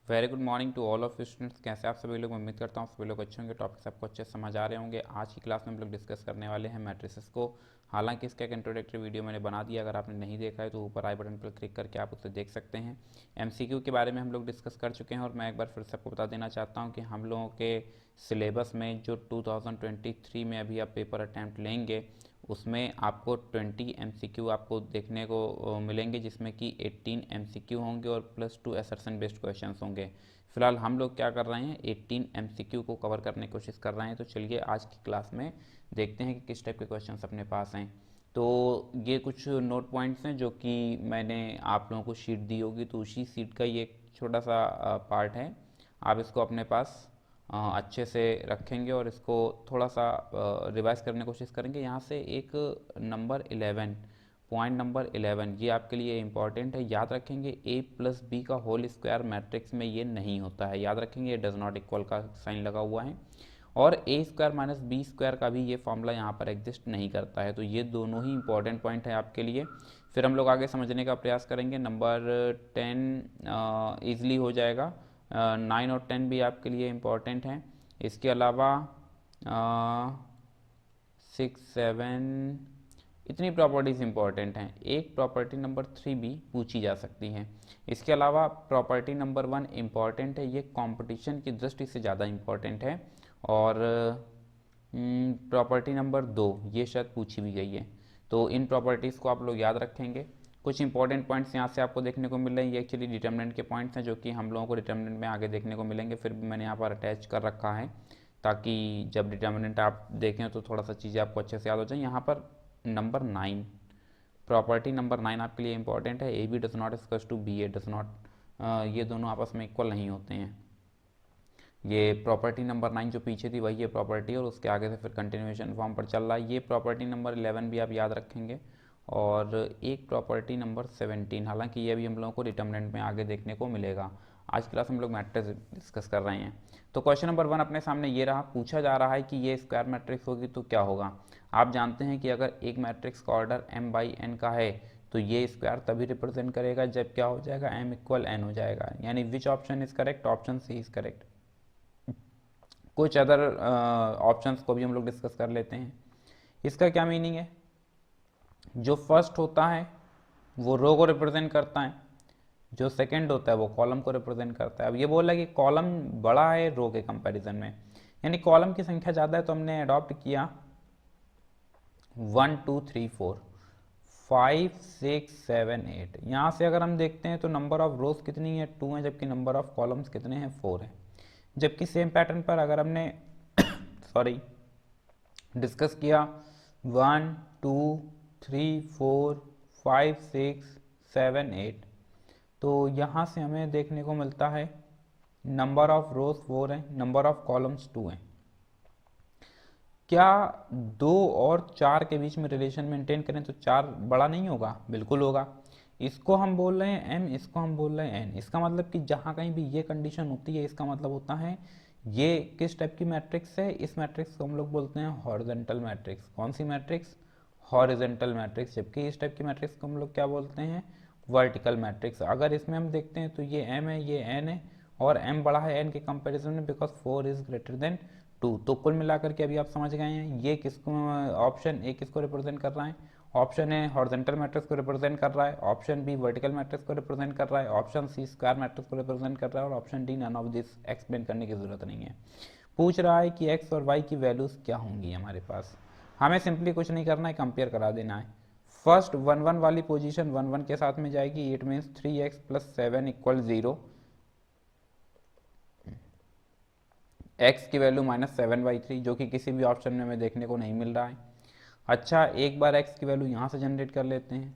Very good morning to all of students. कैसे आप सभी लोग? उम्मीद करता हूँ सभी लोग अच्छे होंगे। टॉपिक्स आपको अच्छे से समझ आ रहे होंगे। आज की क्लास में हम लोग डिस्कस करने वाले हैं मैट्रिसेस को। हालांकि इसका एक इंट्रोडक्टरी वीडियो मैंने बना दिया, अगर आपने नहीं देखा है तो ऊपर आई बटन पर क्लिक करके आप उसे देख सकते हैं। एमसीक्यू के बारे में हम लोग डिस्कस कर चुके हैं और मैं एक बार फिर से आपको बता देना चाहता हूँ कि हम लोगों के सिलेबस में जो 2023 में अभी आप पेपर अटैम्प्ट लेंगे उसमें आपको 20 एमसीक्यू आपको देखने को मिलेंगे, जिसमें कि 18 एमसीक्यू होंगे और +2 असर्शन बेस्ड क्वेश्चंस होंगे। फिलहाल हम लोग क्या कर रहे हैं, 18 एमसीक्यू को कवर करने की कोशिश कर रहे हैं। तो चलिए आज की क्लास में देखते हैं कि किस टाइप के क्वेश्चंस अपने पास हैं। तो ये कुछ नोट पॉइंट्स हैं जो कि मैंने आप लोगों को शीट दी होगी, तो उसी शीट का ये एक छोटा सा पार्ट है। आप इसको अपने पास अच्छे से रखेंगे और इसको थोड़ा सा रिवाइज करने की कोशिश करेंगे। यहाँ से एक नंबर 11, पॉइंट नंबर 11, ये आपके लिए इम्पॉर्टेंट है। याद रखेंगे a प्लस बी का होल स्क्वायर मैट्रिक्स में ये नहीं होता है। याद रखेंगे ये डज नॉट इक्वल का साइन लगा हुआ है, और ए स्क्वायर माइनस बी स्क्वायर का भी ये फॉर्मूला यहाँ पर एग्जिस्ट नहीं करता है। तो ये दोनों ही इंपॉर्टेंट पॉइंट है आपके लिए। फिर हम लोग आगे समझने का प्रयास करेंगे। नंबर 10 ईजिली हो जाएगा। 9 और 10 भी आपके लिए इम्पॉर्टेंट हैं। इसके अलावा 6, 7, इतनी प्रॉपर्टीज़ इंपॉर्टेंट हैं। एक प्रॉपर्टी नंबर 3 भी पूछी जा सकती है। इसके अलावा प्रॉपर्टी नंबर 1 इम्पॉर्टेंट है, ये कंपटीशन की दृष्टि से ज़्यादा इम्पॉर्टेंट है। और प्रॉपर्टी नंबर 2 ये शायद पूछी भी गई है। तो इन प्रॉपर्टीज़ को आप लोग याद रखेंगे। कुछ इंपॉर्टेंट पॉइंट्स यहाँ से आपको देखने को मिल रहे हैं। ये एक्चुअली डिटर्मिनेंट के पॉइंट्स हैं जो कि हम लोगों को डिटर्मिनेंट में आगे देखने को मिलेंगे। फिर भी मैंने यहाँ पर अटैच कर रखा है ताकि जब डिटर्मिनेंट आप देखें तो थोड़ा सा चीज़ें आपको अच्छे से याद हो जाए। यहाँ पर नंबर 9, प्रॉपर्टी नंबर 9 आपके लिए इंपॉर्टेंट है। A B does not equals to B A does not, ये दोनों आपस में इक्वल नहीं होते हैं। ये प्रॉपर्टी नंबर 9 जो पीछे थी वही ये प्रॉपर्टी, और उसके आगे से फिर कंटिन्यूएशन फॉर्म पर चल रहा है। ये प्रॉपर्टी नंबर 11 भी आप याद रखेंगे। और एक प्रॉपर्टी नंबर 17, हालांकि ये भी हम लोगों को डिटर्मिनेंट में आगे देखने को मिलेगा। आज क्लास हम लोग मैट्रिक्स डिस्कस कर रहे हैं। तो क्वेश्चन नंबर 1 अपने सामने ये रहा। पूछा जा रहा है कि ये स्क्वायर मैट्रिक्स होगी तो क्या होगा। आप जानते हैं कि अगर एक मैट्रिक्स का ऑर्डर m/n का है तो ये स्क्वायर तभी रिप्रेजेंट करेगा जब क्या हो जाएगा, m इक्वल n हो जाएगा। यानी which option is correct? Option C is correct. कुछ अदर ऑप्शंस को भी हम लोग डिस्कस कर लेते हैं। इसका क्या मीनिंग है? जो फर्स्ट होता है वो रो को रिप्रेजेंट करता है, जो सेकंड होता है वो कॉलम को रिप्रेजेंट करता है। अब ये बोल रहा है कि कॉलम बड़ा है रो के कंपैरिजन में, यानी कॉलम की संख्या ज़्यादा है, तो हमने अडॉप्ट किया 1 2 3 4 5 6 7 8। यहाँ से अगर हम देखते हैं तो नंबर ऑफ रोज कितनी है, 2 है, जबकि नंबर ऑफ कॉलम्स कितने हैं, 4 है। जबकि सेम पैटर्न पर अगर हमने सॉरी डिस्कस किया 1 2 3 4 5 6 7 8, तो यहाँ से हमें देखने को मिलता है नंबर ऑफ रोज 4 है, नंबर ऑफ कॉलम्स 2 हैं। क्या 2 और 4 के बीच में रिलेशन मेंटेन करें तो 4 बड़ा नहीं होगा? बिल्कुल होगा। इसको हम बोल रहे हैं m, इसको हम बोल रहे हैं n। इसका मतलब कि जहाँ कहीं भी ये कंडीशन होती है इसका मतलब होता है ये किस टाइप की मैट्रिक्स है। इस मैट्रिक्स को हम लोग बोलते हैं हॉरिजॉन्टल मैट्रिक्स। कौन सी मैट्रिक्स? Horizontal matrix. जबकि इस टाइप की मैट्रिक्स को हम लोग क्या बोलते हैं? Vertical matrix. अगर इसमें हम देखते हैं तो ये m है, ये n है, और m बड़ा है n के कंपैरिजन में बिकॉज 4 इज ग्रेटर देन 2। तो कुल मिलाकर के अभी आप समझ गए हैं ये किसको, ऑप्शन ए किसको रिप्रेजेंट कर रहा है? ऑप्शन ए हॉरिजॉन्टल मैट्रिक्स को रिप्रेजेंट कर रहा है, ऑप्शन बी वर्टिकल मैट्रिक्स को रिप्रेजेंट कर रहा है, ऑप्शन सी स्क्वायर मैट्रिक्स को रिप्रेजेंट कर रहा है, और option D none of this explain करने की जरूरत नहीं है। पूछ रहा है कि एक्स और वाई की वैल्यूज क्या होंगी हमारे पास। हमें सिंपली कुछ नहीं करना है, कंपेयर करा देना है। फर्स्ट 1 1 वाली पोजीशन 1 1 के साथ में जाएगी। It means 3x + 7 = 0। x की वैल्यू -7/3, जो कि किसी भी ऑप्शन में हमें देखने को नहीं मिल रहा है। अच्छा, एक बार x की वैल्यू यहाँ से जनरेट कर लेते हैं।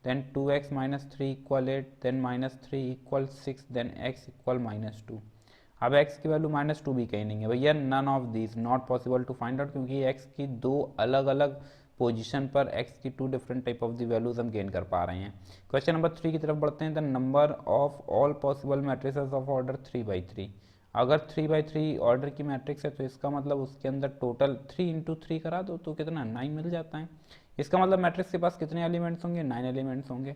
Then 2x - 3 = 8, then -3 = 6, then x = -2। अब x की वैल्यू -2 भी कहीं नहीं है भैया। None of these not possible to find out, क्योंकि x की दो अलग अलग पोजीशन पर x की 2 different type of the values हम गेन कर पा रहे हैं। क्वेश्चन नंबर 3 की तरफ बढ़ते हैं। The number of all possible matrices of order 3/3। अगर 3/3 ऑर्डर की मैट्रिक्स है तो इसका मतलब उसके अंदर टोटल 3 × 3 करा दो तो कितना 9 मिल जाता है। इसका मतलब मैट्रिक्स के पास कितने एलिमेंट्स होंगे? 9 एलिमेंट्स होंगे।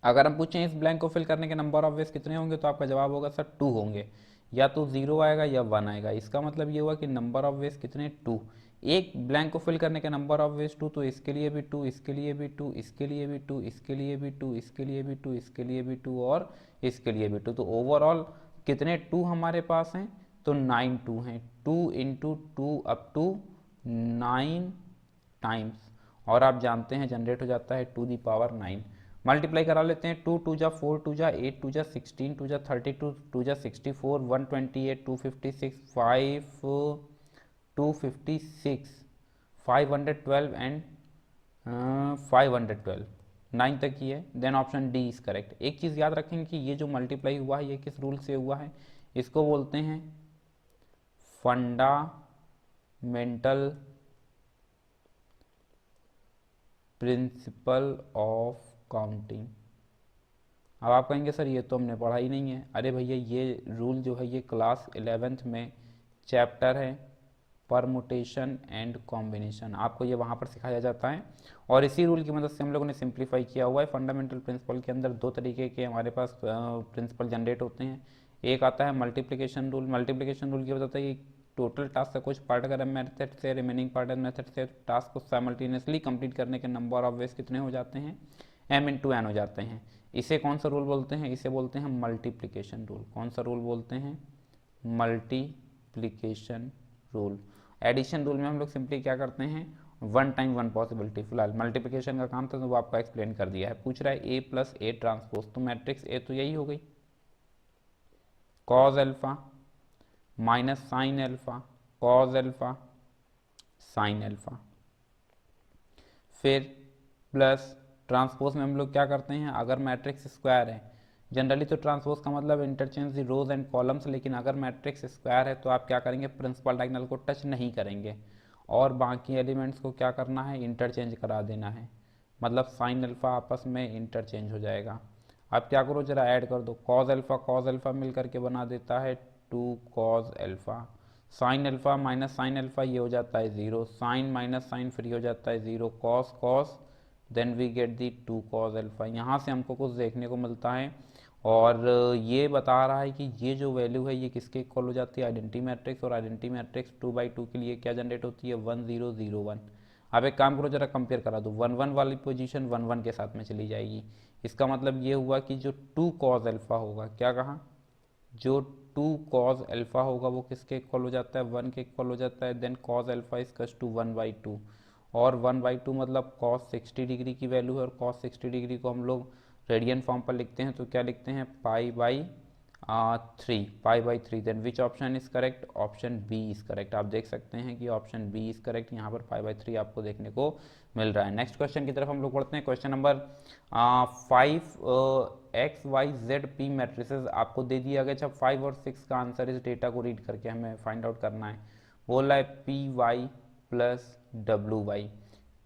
अगर हम पूछें इस ब्लैंक को फिल करने के नंबर ऑफ वेज कितने होंगे, तो आपका जवाब होगा सर 2 होंगे, या तो 0 आएगा या 1 आएगा। इसका मतलब ये हुआ कि नंबर ऑफ वेज कितने 2। एक ब्लैंक को फिल करने के नंबर ऑफ वेज 2, तो इसके लिए भी 2, इसके लिए भी 2, इसके लिए भी 2, इसके लिए भी 2, इसके लिए भी 2, इसके लिए भी 2 और इसके लिए भी 2। तो ओवरऑल कितने 2 हमारे पास हैं, तो 9 2 हैं। 2 इंटू 2 अप टू 9 टाइम्स, और आप जानते हैं जनरेट हो जाता है 2 दी पावर 9। मल्टीप्लाई करा लेते हैं, 2 2 जा 4 2 जा 8 2 जा 16 2 जा 32 2 जा 64 128 256 5 256 512 एंड 512 9 तक ही है। Then option D is correct. एक चीज़ याद रखेंगे कि ये जो मल्टीप्लाई हुआ है ये किस रूल से हुआ है, इसको बोलते हैं फंडामेंटल प्रिंसिपल ऑफ काउंटिंग। अब आप कहेंगे सर ये तो हमने पढ़ा ही नहीं है। अरे भैया ये रूल जो है ये क्लास 11th में चैप्टर है परमुटेशन एंड कॉम्बिनेशन, आपको ये वहाँ पर सिखाया जाता है, और इसी रूल की मदद से हम लोगों ने सिंप्लीफाई किया हुआ है। फंडामेंटल प्रिंसिपल के अंदर दो तरीके के हमारे पास प्रिंसिपल जनरेट होते हैं। एक आता है मल्टीप्लिकेशन रूल। मल्टीप्लिकेशन रूल ये बताता है कि टोटल टास्क का कुछ पार्ट अगर मेथड से रिमेनिंग पार्ट मेथड से टास्क को साइमल्टेनियसली कंप्लीट करने के नंबर ऑफ वेज कितने हो जाते हैं, m इंटू एन हो जाते हैं। इसे कौन सा रूल बोलते हैं, इसे बोलते हैं मल्टीप्लिकेशन रूल। कौन सा रूल बोलते हैं, मल्टीप्लिकेशन रूल। एडिशन रूल में हम लोग सिंपली क्या करते हैं, 1 टाइम 1 पॉसिबिलिटी। फिलहाल मल्टीप्लिकेशन का काम था तो वो आपको एक्सप्लेन कर दिया है। पूछ रहा है a प्लस ए ट्रांसपोज, तो मैट्रिक्स ए तो यही हो गई, cos alpha minus sine alpha, cos alpha sine alpha. फिर प्लस ट्रांसपोज में हम लोग क्या करते हैं, अगर मैट्रिक्स स्क्वायर है, जनरली तो ट्रांसपोज का मतलब interchange the rows and columns, लेकिन अगर मैट्रिक्स स्क्वायर है तो आप क्या करेंगे, प्रिंसिपल डायगोनल को टच नहीं करेंगे और बाकी एलिमेंट्स को क्या करना है, इंटरचेंज करा देना है। मतलब साइन अल्फा आपस में इंटरचेंज हो जाएगा। आप क्या करो, जरा ऐड कर दो, कॉज अल्फा मिल करके बना देता है 2 cos alpha, sine alpha minus sine alpha ये हो जाता है 0, साइन माइनस साइन फ्री हो जाता है 0, cos cos then we get the 2 cos alpha. यहाँ से हमको कुछ देखने को मिलता है, और ये बता रहा है कि ये जो वैल्यू है ये किसके इक्वल हो जाती है, आइडेंटिटी मैट्रिक्स, और आइडेंटिटी मैट्रिक्स 2/2 के लिए क्या जनरेट होती है, 1 0 0 1। अब एक काम करो, जरा कंपेयर करा दो, 1 1 वाली पोजीशन 1 1 के साथ में चली जाएगी। इसका मतलब ये हुआ कि जो 2 कॉज अल्फा होगा, क्या कहा, जो 2 कॉज अल्फा होगा वो किसके इक्वल हो जाता है, 1 के इक्वल हो जाता है। Then cos alpha is cos to 1/2, और 1/2 मतलब कॉस 60 डिग्री की वैल्यू है, और कॉस 60 डिग्री को हम लोग रेडियन फॉर्म पर लिखते हैं, तो क्या लिखते हैं, pi by 3। Then which option is correct, option B is correct. आप देख सकते हैं कि ऑप्शन बी इज करेक्ट, यहाँ पर पाई/3 आपको देखने को मिल रहा है। नेक्स्ट क्वेश्चन की तरफ हम लोग पढ़ते हैं। Question number 5, XYZ P matrices आपको दे दिया गया। जब 5 और 6 का आंसर इस डेटा को रीड करके हमें फाइंड आउट करना है। बोल रहा है PY plus WY।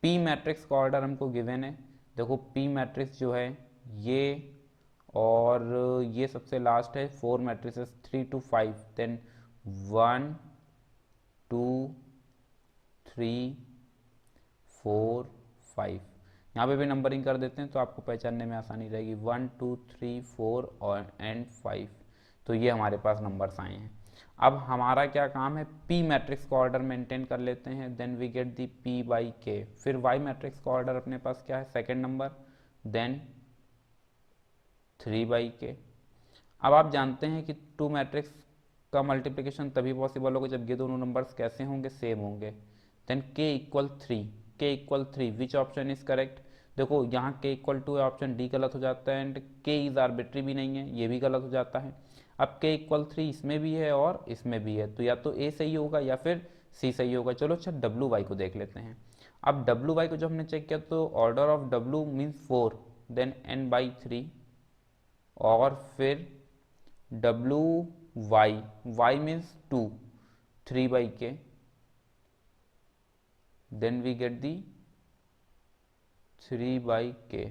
P matrix का ऑर्डर हमको गिवन है। देखो P मैट्रिक्स जो है ये, और ये सबसे लास्ट है 4 मैट्रिसेस 3 to 5, देन 1 2 3 4 5। यहाँ पे भी नंबरिंग कर देते हैं तो आपको पहचानने में आसानी रहेगी, 1 2 3 4 और एंड 5। तो ये हमारे पास नंबर्स आए हैं। अब हमारा क्या काम है, P मैट्रिक्स का ऑर्डर मेंटेन कर लेते हैं, then we get the P/K। फिर Y मैट्रिक्स का ऑर्डर अपने पास क्या है, सेकेंड नंबर, देन 3/K। अब आप जानते हैं कि 2 मैट्रिक्स का मल्टीप्लिकेशन तभी पॉसिबल होगा जब ये दोनों नंबर्स कैसे होंगे, सेम होंगे। Then K equal 3, which option is correct. देखो यहाँ K इक्वल 2 है, ऑप्शन डी गलत हो जाता है, एंड K इज आर्बिट्री भी नहीं है, ये भी गलत हो जाता है। अब K इक्वल 3 इसमें भी है और इसमें भी है, तो या तो A सही होगा या फिर C सही होगा। चलो अच्छा WY को देख लेते हैं। अब WY को जब हमने चेक किया तो order of W means 4, then N/3, और फिर y means 2, 3/K, then we get the 3/K।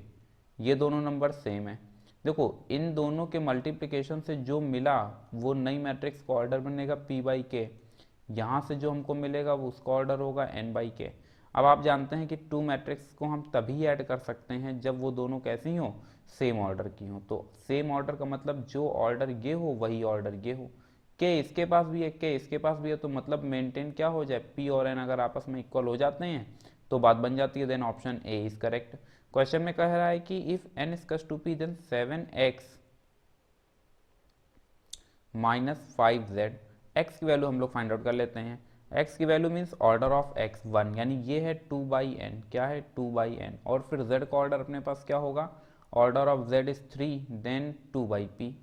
ये दोनों नंबर सेम है। देखो इन दोनों के मल्टीप्लिकेशन से जो मिला वो नई मैट्रिक्स का ऑर्डर बनेगा P/K। यहाँ से जो हमको मिलेगा वो उसका ऑर्डर होगा N/K। अब आप जानते हैं कि टू मैट्रिक्स को हम तभी ऐड कर सकते हैं जब वो दोनों कैसी हो, सेम ऑर्डर की हो। तो सेम ऑर्डर का मतलब जो ऑर्डर ये हो वही ऑर्डर ये हो। के इसके पास भी है, के इसके पास भी है, तो मतलब मेंटेन क्या हो जाए, पी और एन अगर आपस में इक्वल हो जाते हैं तो बात बन जाती है। Then option A is correct. Question में कह रहा है कि if N is two P then 7x minus 5z। x की वैल्यू हम लोग फाइंड आउट कर लेते हैं। x की value means order of x 1, यानी ये है 2/n, क्या है 2/n। और फिर z का ऑर्डर अपने पास क्या होगा, order of z is 3, then 2/p,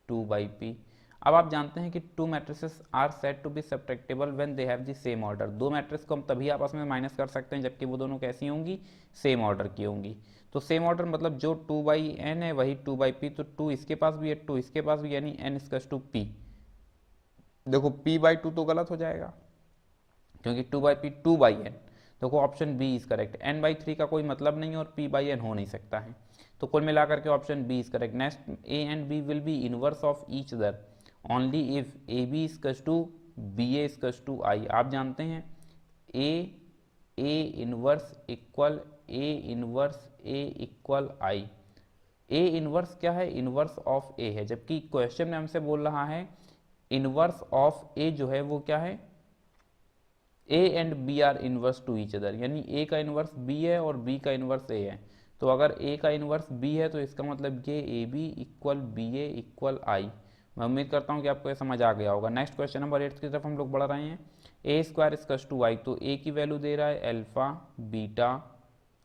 2/p। अब आप जानते हैं कि two matrices are said to be subtractable when they have the same order. दो मैट्रिक्स को हम तभी आपस में माइनस कर सकते हैं जबकि वो दोनों कैसी होंगी, सेम ऑर्डर की होंगी। तो सेम ऑर्डर मतलब जो 2/n है वही 2/p, तो 2 इसके पास भी है 2 इसके पास भी, यानी n इज टू p। देखो p/2 तो गलत हो जाएगा क्योंकि 2/p 2/n। देखो option B is correct. n/3 का कोई मतलब नहीं और p/n हो नहीं सकता है, तो कुल मिलाकर के option B is correct. Next, a and b will be inverse of each other only if ab is to ba is to i। आप जानते हैं a inverse equal a equal i। a inverse क्या है, inverse of a है, जबकि question में हमसे बोल रहा है इनवर्स ऑफ a जो है वो क्या है, a and b are inverse two each other, यानी a का इनवर्स b है और b का इनवर्स a है। तो अगर a का इनवर्स b है तो इसका मतलब ये ab equal ba equal i। मैं उम्मीद करता हूँ कि आपको ये समझ आ गया होगा। नेक्स्ट क्वेश्चन नंबर 8 की तरफ हम लोग बढ़ रहे हैं। A square is to Y, तो a की वैल्यू दे रहा है alpha beta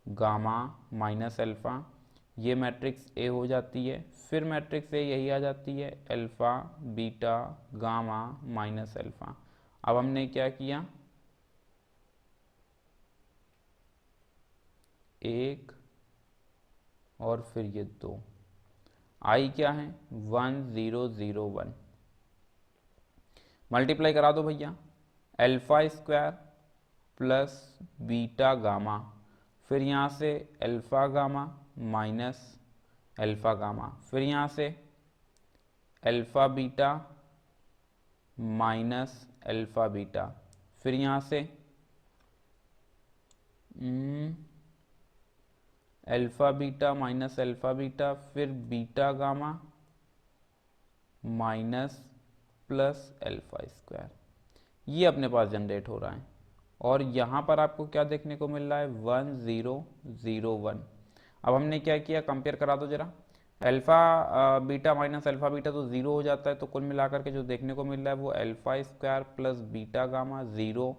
gamma minus alpha, ये मैट्रिक्स ए हो जाती है। फिर मैट्रिक्स ए यही आ जाती है alpha beta gamma minus alpha. अब हमने क्या किया, एक और फिर ये दो, आई क्या है 1001, मल्टीप्लाई करा दो भैया, alpha square plus beta gamma, फिर यहाँ से alpha gamma minus alpha gamma, फिर यहाँ से alpha beta minus alpha beta, फिर यहाँ से alpha beta minus alpha beta, फिर beta gamma minus plus alpha square, ये अपने पास जनरेट हो रहा है। और यहाँ पर आपको क्या देखने को मिल रहा है 1001। अब हमने क्या किया, कंपेयर करा दो जरा, alpha beta minus alpha beta तो ज़ीरो हो जाता है, तो कुल मिलाकर के जो देखने को मिल रहा है वो alpha square plus beta gamma zero,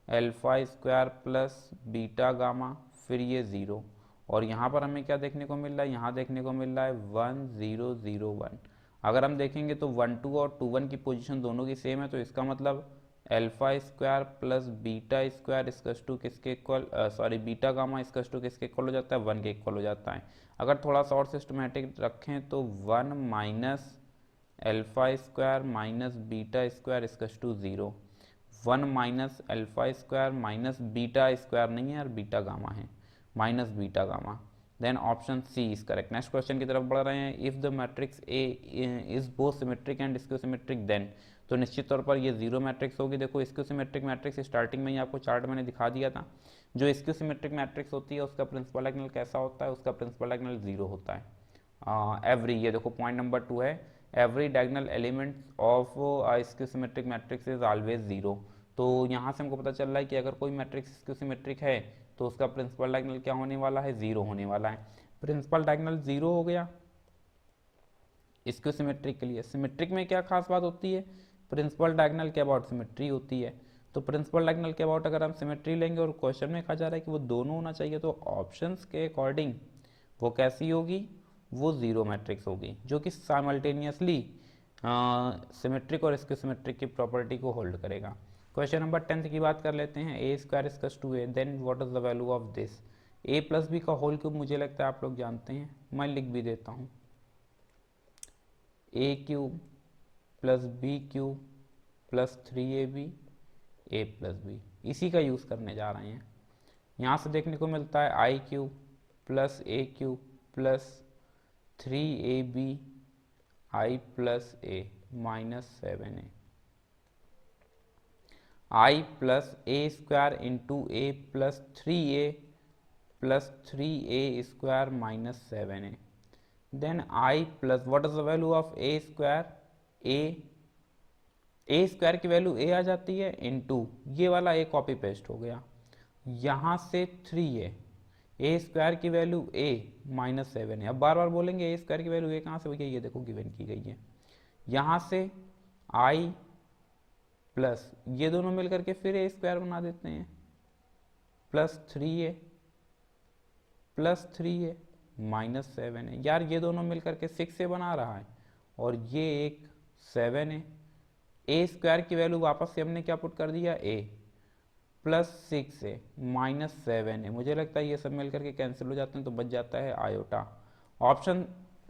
alpha square plus beta gamma, फिर ये ज़ीरो। और यहाँ पर हमें क्या देखने को मिल रहा है, यहाँ देखने को मिल रहा है 1001। अगर हम देखेंगे तो 12 और 21 की पोजीशन दोनों की सेम है, तो इसका मतलब alpha square plus beta square इसकस टू किसके इक्वल, सॉरी बीटा गामा इसकस टू किसके इक्वल हो जाता है, 1 के इक्वल हो जाता है। अगर थोड़ा सा और सिस्टमेटिक रखें तो 1 minus alpha square minus beta square इसकस to 0, 1 minus alpha square minus beta square नहीं है यार, बीटा गामा है, minus beta gamma. Then option C is correct. Next question की तरफ बढ़ रहे हैं। If the matrix A is both symmetric and skew symmetric then, तो निश्चित तौर पर ये जीरो मैट्रिक्स होगी। देखो स्क्यू सिमेट्रिक मैट्रिक्स स्टार्टिंग में ही आपको चार्ट मैंने दिखा दिया था। जो स्क्यू सिमेट्रिक मैट्रिक्स होती है उसका प्रिंसिपल डायगोनल कैसा होता है, उसका प्रिंसिपल डायगोनल जीरो होता है। एवरी, ये देखो पॉइंट नंबर 2 है, every diagonal element of skew symmetric matrix is always zero. तो यहाँ से हमको पता चल रहा है कि अगर कोई मैट्रिक्स स्क्यू सिमेट्रिक है तो उसका प्रिंसिपल डायगोनल क्या होने वाला है, जीरो होने वाला है। प्रिंसिपल डायगोनल जीरो हो गया स्क्यू सिमेट्रिक के लिए। सिमेट्रिक में क्या खास बात होती है, प्रिंसिपल डायगोनल के अबाउट सिमेट्री होती है। तो प्रिंसिपल डायगोनल के अबाउट अगर हम सिमेट्री लेंगे और क्वेश्चन में कहा जा रहा है कि वो दोनों होना चाहिए, तो ऑप्शंस के अकॉर्डिंग वो कैसी होगी, वो जीरो मैट्रिक्स होगी जो कि साइमल्टेनियसली सिमेट्रिक और स्क्यू सिमेट्रिक की प्रॉपर्टी को होल्ड करेगा। क्वेश्चन नंबर 10 की बात कर लेते हैं। A square is to A, then what is the value of this. A plus B का होल क्यूब मुझे लगता है आप लोग जानते हैं, मैं लिख भी देता हूँ, A cube plus B cube plus 3ab A plus B, इसी का यूज़ करने जा रहे हैं। यहाँ से देखने को मिलता है I cube plus A cube plus 3ab I plus A minus 7a। I plus A square into A plus 3a plus 3a square minus 7a, then I plus what is the value of A square, A square की वैल्यू A आ जाती है into ये वाला ए copy paste हो गया, यहाँ से 3a, ए स्क्वायर की वैल्यू ए माइनस 7 है। अब बार बार बोलेंगे ए स्क्वायर की वैल्यू ए कहाँ से हुई है, ये देखो गिवन की गई है, यहाँ से आई प्लस ये दोनों मिलकर के फिर ए स्क्वायर बना देते हैं plus 3a plus 3a minus 7 है। यार ये दोनों मिलकर के 6a बना रहा है और ये एक 7 है। ए स्क्वायर की वैल्यू वापस से हमने क्या पुट कर दिया, a प्लस 6a माइनस 7 है। मुझे लगता है ये सब मिलकर के कैंसिल हो जाते हैं तो बच जाता है iota. Option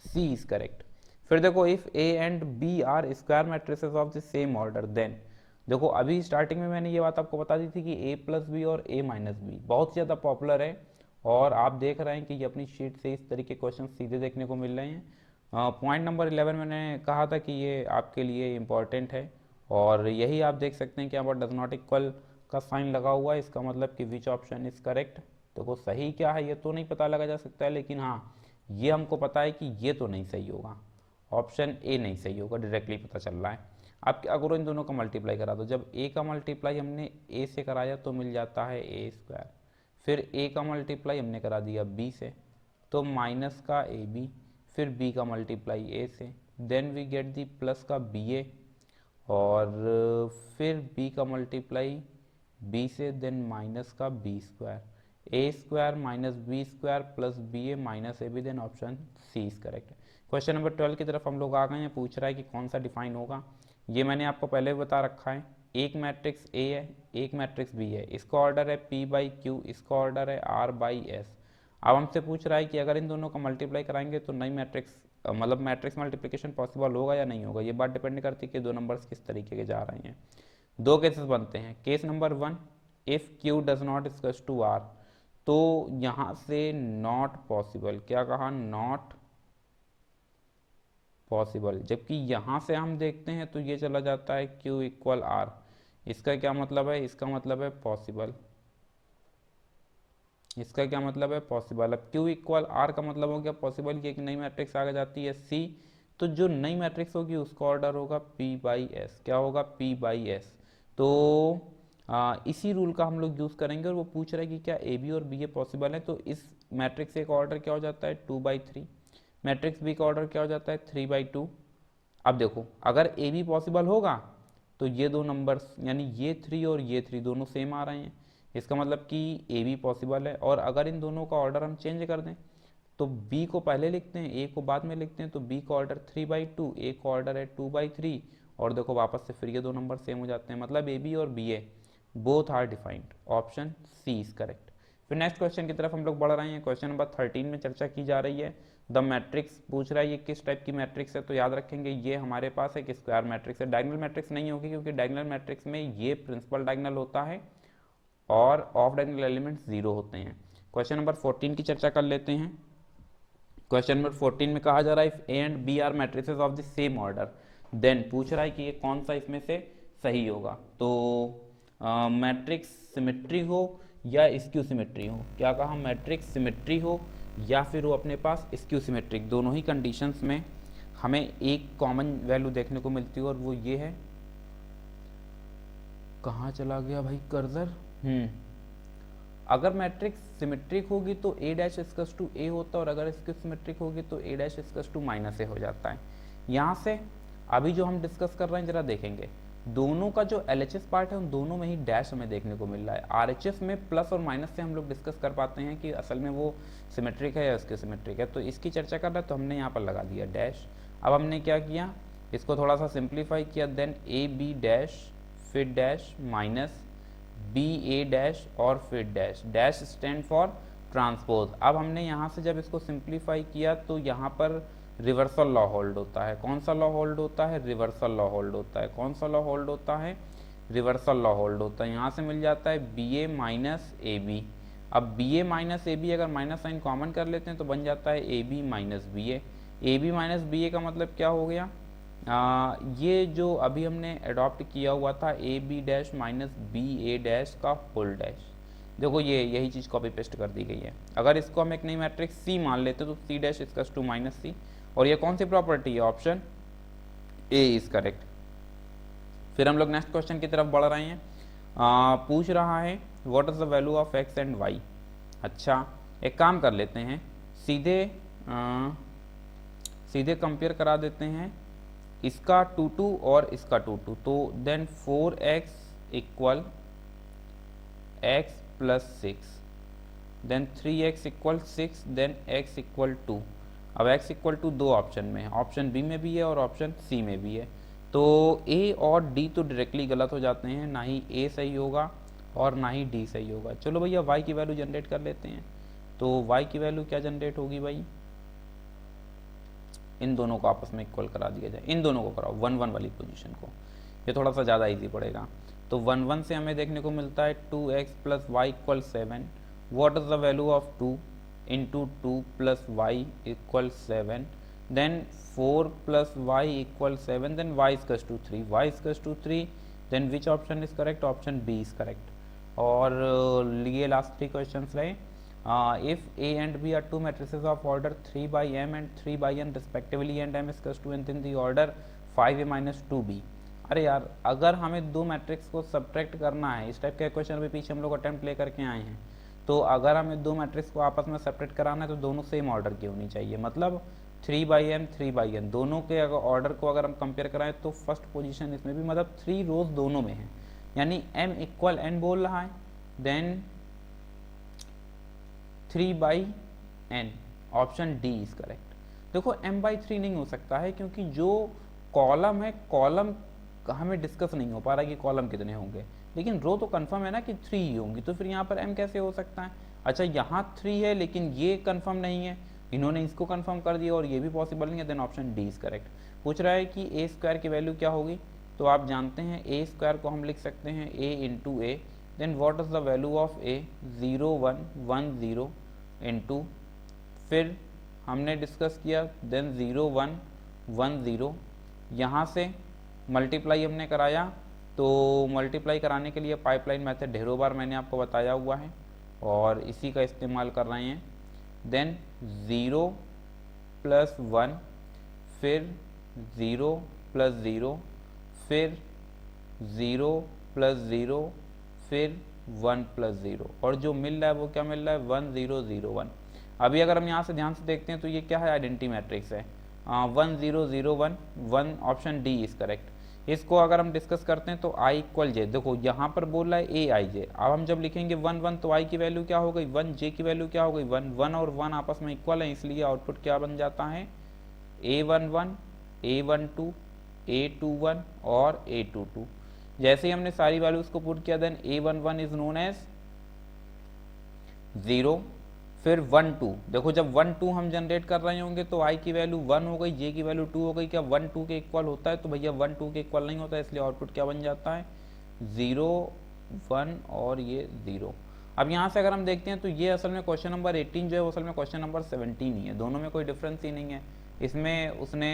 C is correct. फिर देखो if a and b are square matrices of the same order then, देखो अभी स्टार्टिंग में मैंने ये बात आपको बता दी थी कि a प्लस बी और a माइनस बी बहुत ज़्यादा पॉपुलर है और आप देख रहे हैं कि ये अपनी शीट से इस तरीके क्वेश्चन सीधे देखने को मिल रहे हैं। पॉइंट नंबर 11 मैंने कहा था कि ये आपके लिए इम्पॉर्टेंट है और यही आप देख सकते हैं कि यहाँ पर डज नॉट इक्वल का साइन लगा हुआ है, इसका मतलब कि विच ऑप्शन इज करेक्ट। देखो सही क्या है ये तो नहीं पता लगा जा सकता है, लेकिन हाँ ये हमको पता है कि ये तो नहीं सही होगा, ऑप्शन ए नहीं सही होगा, डायरेक्टली पता चल रहा है। आप क्या करो, इन दोनों का मल्टीप्लाई करा दो। जब ए का मल्टीप्लाई हमने ए से कराया तो मिल जाता है ए स्क्वायर, फिर ए का मल्टीप्लाई हमने करा दिया बी से तो माइनस का ए बी, फिर बी का मल्टीप्लाई ए से, then we get the plus का बी ए और फिर बी का मल्टीप्लाई बी से, देन माइनस का B square, A square minus B square plus B A minus A B, then option C is correct. Question number 12 की तरफ हम लोग आ गए हैं। पूछ रहा है कि कौन सा डिफाइन होगा, ये मैंने आपको पहले भी बता रखा है। एक मैट्रिक्स ए है, एक मैट्रिक्स बी है, इसका ऑर्डर है पी बाई क्यू, इसका ऑर्डर है आर बाई एस। अब हमसे पूछ रहा है कि अगर इन दोनों का मल्टीप्लाई कराएंगे तो नई मैट्रिक्स मतलब मैट्रिक्स मल्टीप्लिकेशन पॉसिबल होगा या नहीं होगा। ये बात डिपेंड करती है कि दो नंबर्स किस तरीके के जा रहे हैं। दो केसेस बनते हैं। Case number 1, if Q does not equals to R, तो यहाँ से नॉट पॉसिबल, क्या कहा, नॉट पॉसिबल। जबकि यहाँ से हम देखते हैं तो ये चला जाता है Q इक्वल आर, इसका क्या मतलब है, इसका मतलब है पॉसिबल, इसका क्या मतलब है पॉसिबल। अब Q इक्वल आर का मतलब हो गया पॉसिबल, ये एक नई मैट्रिक्स आ जाती है C, तो जो नई मैट्रिक्स होगी उसका ऑर्डर होगा P बाई एस, क्या होगा P बाई एस। तो इसी रूल का हम लोग यूज़ करेंगे और वो पूछ रहा है कि क्या ए बी और बी ए पॉसिबल है, तो इस मैट्रिक्स ए का ऑर्डर क्या हो जाता है 2/3, मैट्रिक्स बी का ऑर्डर क्या हो जाता है 3/2। अब देखो अगर ए बी पॉसिबल होगा तो ये दो नंबर्स यानी ये 3 और ये 3 दोनों सेम आ रहे हैं, इसका मतलब कि ए बी पॉसिबल है। और अगर इन दोनों का ऑर्डर हम चेंज कर दें तो बी को पहले लिखते हैं, ए को बाद में लिखते हैं, तो बी का ऑर्डर 3/2, ए का ऑर्डर है 2/3 और देखो वापस से फिर ये दो नंबर सेम हो जाते हैं, मतलब ए बी और B A both are defined. Option C is correct. फिर नेक्स्ट क्वेश्चन की तरफ हम लोग बढ़ रहे हैं। क्वेश्चन नंबर 13 में चर्चा की जा रही है। द मैट्रिक्स पूछ रहा है ये किस टाइप की मैट्रिक्स है, तो याद रखेंगे ये हमारे पास एक स्क्वायर मैट्रिक्स है। डायगोनल मैट्रिक्स नहीं होगी क्योंकि डायगोनल मैट्रिक्स में ये प्रिंसिपल डायगोनल होता है और ऑफ डायगोनल एलिमेंट्स 0 होते हैं। क्वेश्चन नंबर 14 की चर्चा कर लेते हैं। क्वेश्चन नंबर 14 में कहा जा रहा है if A and B are matrices of the same order, then पूछ रहा है कि ये कौन सा इसमें से सही होगा। तो मैट्रिक्स सिमेट्री हो या स्क्यू सिमेट्री हो, क्या कहा, मैट्रिक्स सिमेट्री हो या फिर वो अपने पास स्क्यू सिमेट्रिक, दोनों ही कंडीशंस में हमें एक कॉमन वैल्यू देखने को मिलती है और वो ये है, कहाँ चला गया भाई कर्सर, अगर मैट्रिक्स सिमेट्रिक होगी तो ए डैश इक्वल्स टू ए होता है और अगर स्क्यू सिमेट्रिक होगी तो ए डैश इक्वल्स टू माइनस ए हो जाता है। यहाँ से अभी जो हम डिस्कस कर रहे हैं जरा देखेंगे, दोनों का जो LHS पार्ट है उन दोनों में ही डैश हमें देखने को मिल रहा है। RHS में प्लस और माइनस से हम लोग डिस्कस कर पाते हैं कि असल में वो सिमेट्रिक है या स्क्यू सिमेट्रिक है, तो इसकी चर्चा कर रहा है तो हमने यहाँ पर लगा दिया डैश। अब हमने क्या किया, इसको थोड़ा सा सिंप्लीफाई किया, देन ए बी डैश फिर dash minus B A dash और फिर dash, dash stand for transpose. अब हमने यहाँ से जब इसको सिंप्लीफाई किया तो यहाँ पर रिवर्सल लॉ होल्ड होता है। कौन सा लॉ होल्ड होता है, रिवर्सल लॉ होल्ड होता है। कौन सा लॉ होल्ड होता है, रिवर्सल लॉ होल्ड होता है। यहाँ से मिल जाता है B A minus A B. अब B A minus A B अगर माइनस साइन कॉमन कर लेते हैं तो बन जाता है A B minus B A. A B minus B A का मतलब क्या हो गया, ये जो अभी हमने अडॉप्ट किया हुआ था A B dash minus B A dash का होल डैश, देखो ये यही चीज़ कॉपी पेस्ट कर दी गई है। अगर इसको हम एक नई मैट्रिक्स सी मान लेते तो C dash equals to minus C, और ये कौन सी प्रॉपर्टी है, ऑप्शन ए इज करेक्ट। फिर हम लोग नेक्स्ट क्वेश्चन की तरफ बढ़ रहे हैं। पूछ रहा है what is the value of X and Y. अच्छा, एक काम कर लेते हैं, सीधे कंपेयर करा देते हैं इसका 2 और इसका 2, तो then 4x equal x plus 6, then 3x equal 6, then x equal 2। अब x इक्वल टू दो ऑप्शन में है, ऑप्शन बी में भी है और ऑप्शन सी में भी है, तो a और d तो डायरेक्टली गलत हो जाते हैं, ना ही a सही होगा और ना ही d सही होगा। चलो भैया y की वैल्यू जनरेट कर लेते हैं। तो y की वैल्यू क्या जनरेट होगी भाई, इन दोनों को आपस में इक्वल करा दिया जाए, इन दोनों को कराओ 1 1 वाली पोजीशन को, ये थोड़ा सा ज़्यादा इजी पड़ेगा। तो 1 1 से हमें देखने को मिलता है 2x plus Y equal 7, what is the value of 2 into 2 plus Y equal 7, then 4 plus Y equal 7, then y equals to 3, y equals to 3, then which option is correct, option B is correct. और ये last 3 question रहे। If A and B are two matrices of order 3 by m and 3 by n respectively and m is equals to n in the order 5a minus 2b। अरे यार, अगर हमें दो matrix को subtract करना है, इस टाइप के क्वेश्चन अभी पीछे हम लोग अटेम्प्ट ले करके आए हैं, तो अगर हमें दो मैट्रिक्स को आपस में सब्ट्रैक्ट कराना है तो दोनों सेम ऑर्डर की होनी चाहिए। मतलब 3 by m 3 by n दोनों के अगर ऑर्डर को अगर हम कंपेयर कराएं तो फर्स्ट पोजीशन इसमें भी, मतलब 3 रोज दोनों में है, यानी m इक्वल n बोल रहा है, then 3 by N, option D is correct. देखो m बाई 3 नहीं हो सकता है, क्योंकि जो कॉलम है, कॉलम हमें डिस्कस नहीं हो पा रहा कि कॉलम कितने होंगे, लेकिन रो तो कंफर्म है ना कि 3 ही होंगी, तो फिर यहाँ पर m कैसे हो सकता है। अच्छा, यहाँ 3 है लेकिन ये कंफर्म नहीं है, इन्होंने इसको कंफर्म कर दिया और ये भी पॉसिबल नहीं है, then option D is correct. पूछ रहा है कि ए स्क्वायर की वैल्यू क्या होगी, तो आप जानते हैं ए स्क्वायर को हम लिख सकते हैं a into A, then what is the value of A, 0 1 1 0 into, फिर हमने डिस्कस किया, देन 0 1 1 0, यहाँ से मल्टीप्लाई हमने कराया, तो मल्टीप्लाई कराने के लिए पाइपलाइन मेथड ढेरों बार मैंने आपको बताया हुआ है और इसी का इस्तेमाल कर रहे हैं। देन 0 प्लस 1, फिर 0 प्लस 0, फिर 0 प्लस 0, फिर 1 प्लस 0, और जो मिल रहा है वो क्या मिल रहा है, 1 0 0 1। अभी अगर हम यहाँ से ध्यान से देखते हैं तो ये क्या है, आइडेंटिटी मैट्रिक्स है, 1 0 0 1 1, ऑप्शन डी इज करेक्ट। इसको अगर हम डिस्कस करते हैं तो i इक्वल जे, देखो यहाँ पर बोल रहा है ए आई जे, अब हम जब लिखेंगे 1 1 तो i की वैल्यू क्या हो गई 1, j की वैल्यू क्या हो गई 1, 1 और 1 आपस में इक्वल है, इसलिए आउटपुट क्या बन जाता है, a11 a12 a21 और a22। जैसे ही हमने सारी वैल्यूज को पुट किया, then a11 is known as 0, फिर 1 2, देखो जब 1 2 हम जनरेट कर रहे होंगे तो i की वैल्यू 1 हो गई, j की वैल्यू 2 हो गई, क्या 1 2 के इक्वल होता है, तो भैया 1 2 के इक्वल नहीं होता है, इसलिए आउटपुट क्या बन जाता है 0 1 और ये 0। अब यहाँ से अगर हम देखते हैं तो ये असल में क्वेश्चन नंबर 18 जो है वो असल में क्वेश्चन नंबर 17 ही है, दोनों में कोई डिफरेंस ही नहीं है। इसमें उसने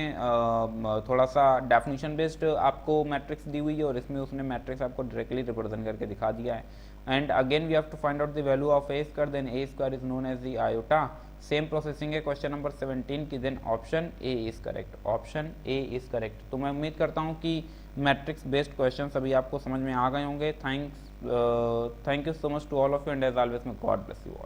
थोड़ा सा डेफिनेशन बेस्ड आपको मैट्रिक्स दी हुई है और इसमें उसने मैट्रिक्स आपको डायरेक्टली रिप्रेजेंट करके दिखा दिया है। And again we have to find out the value of A square, then A square is known as the iota. Same processing है क्वेश्चन नंबर 17 की, then option A is correct, option A is correct. तो मैं उम्मीद करता हूँ कि matrix based question अभी आपको समझ में आ गए होंगे। Thank you so much to all of you and as always may God bless you all.